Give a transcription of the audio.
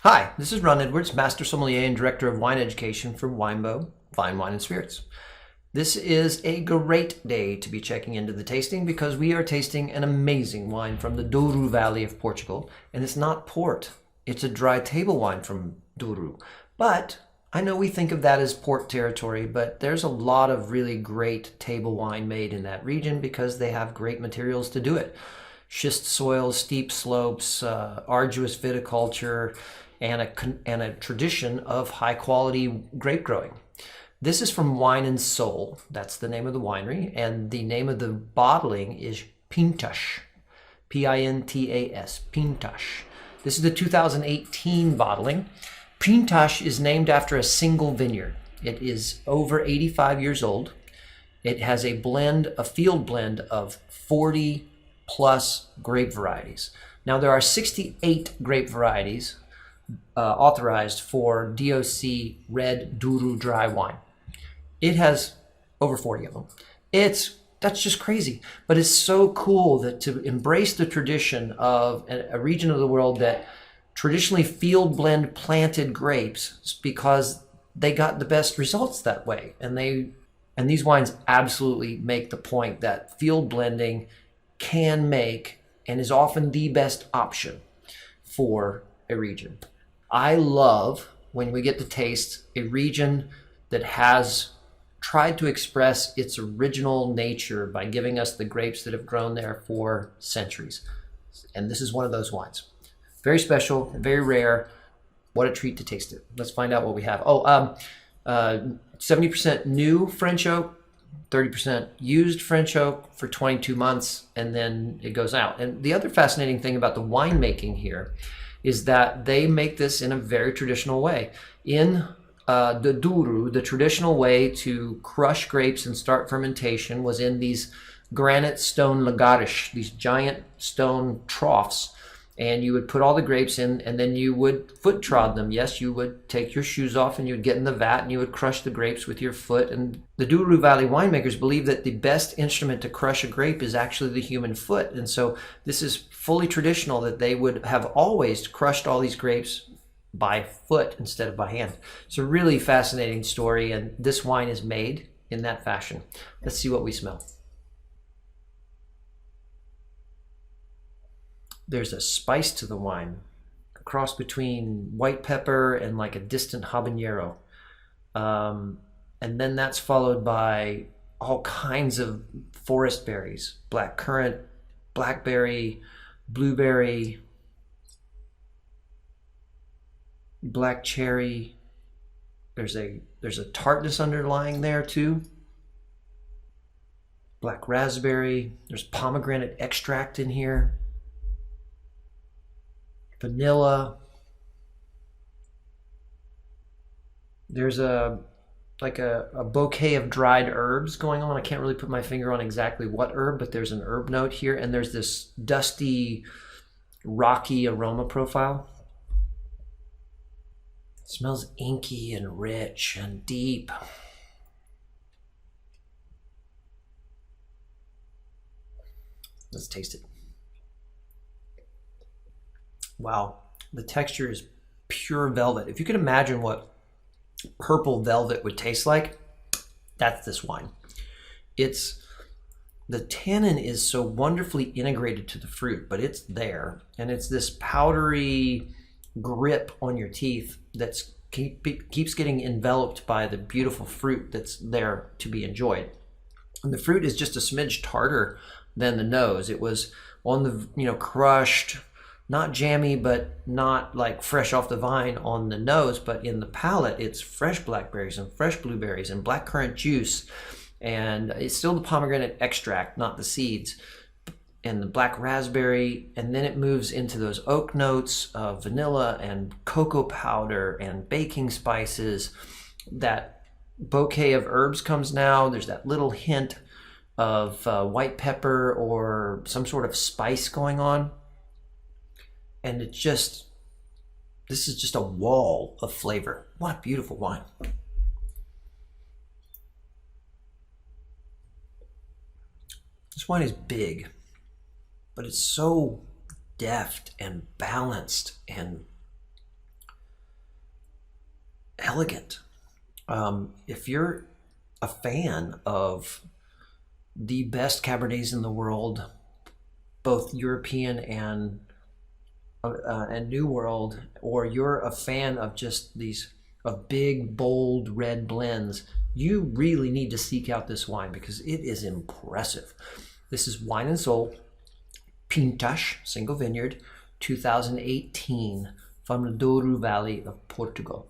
Hi, this is Ron Edwards, Master Sommelier and Director of Wine Education for Winebow, Fine Wine and Spirits. This is a great day to be checking into the tasting because we are tasting an amazing wine from the Douro Valley of Portugal, and it's not port. It's a dry table wine from Douro. But I know we think of that as port territory, but there's a lot of really great table wine made in that region because they have great materials to do it. Schist soils, steep slopes, arduous viticulture, and a tradition of high quality grape growing. This is from Wine and Soul. That's the name of the winery, and the name of the bottling is Pintas. Pintas. Pintas. This is the 2018 bottling. Pintas is named after a single vineyard. It is over 85 years old. It has a field blend of 40 plus grape varieties. Now there are 68 grape varieties authorized for DOC red Douro dry wine. It has over 40 of them. That's just crazy, but it's so cool that to embrace the tradition of a region of the world that traditionally field blend planted grapes because they got the best results that way. And these wines absolutely make the point that field blending can make and is often the best option for a region. I love when we get to taste a region that has tried to express its original nature by giving us the grapes that have grown there for centuries. And this is one of those wines. Very special, very rare. What a treat to taste it. Let's find out what we have. 70% new French oak, 30% used French oak for 22 months, and then it goes out. And the other fascinating thing about the winemaking here is that they make this in a very traditional way. In the Douro, the traditional way to crush grapes and start fermentation was in these granite stone lagares, these giant stone troughs. And you would put all the grapes in, and then you would foot trod them. Yes, you would take your shoes off and you would get in the vat and you would crush the grapes with your foot. And the Douro Valley winemakers believe that the best instrument to crush a grape is actually the human foot. And so this is fully traditional that they would have always crushed all these grapes by foot instead of by hand. It's a really fascinating story, and this wine is made in that fashion. Let's see what we smell. There's a spice to the wine, a cross between white pepper and like a distant habanero. And then that's followed by all kinds of forest berries, black currant, blackberry, blueberry, black cherry. There's a tartness underlying there too. Black raspberry. There's pomegranate extract in here. Vanilla. There's a bouquet of dried herbs going on. I can't really put my finger on exactly what herb, but there's an herb note here, and there's this dusty, rocky aroma profile. It smells inky and rich and deep. Let's taste it. Wow, the texture is pure velvet. If you could imagine what purple velvet would taste like, that's this wine. The tannin is so wonderfully integrated to the fruit, but it's there, and it's this powdery grip on your teeth that keeps getting enveloped by the beautiful fruit that's there to be enjoyed. And the fruit is just a smidge tartar than the nose. It was on the crushed, not jammy, but not like fresh off the vine on the nose, but in the palate, it's fresh blackberries and fresh blueberries and blackcurrant juice. And it's still the pomegranate extract, not the seeds, and the black raspberry. And then it moves into those oak notes of vanilla and cocoa powder and baking spices. That bouquet of herbs comes now. There's that little hint of white pepper or some sort of spice going on. And this is just a wall of flavor. What a beautiful wine. This wine is big, but it's so deft and balanced and elegant. If you're a fan of the best Cabernets in the world, both European and New World, or you're a fan of just these big, bold red blends, you really need to seek out this wine because it is impressive. This is Wine and Soul Pintas, single vineyard, 2018, from the Douro Valley of Portugal.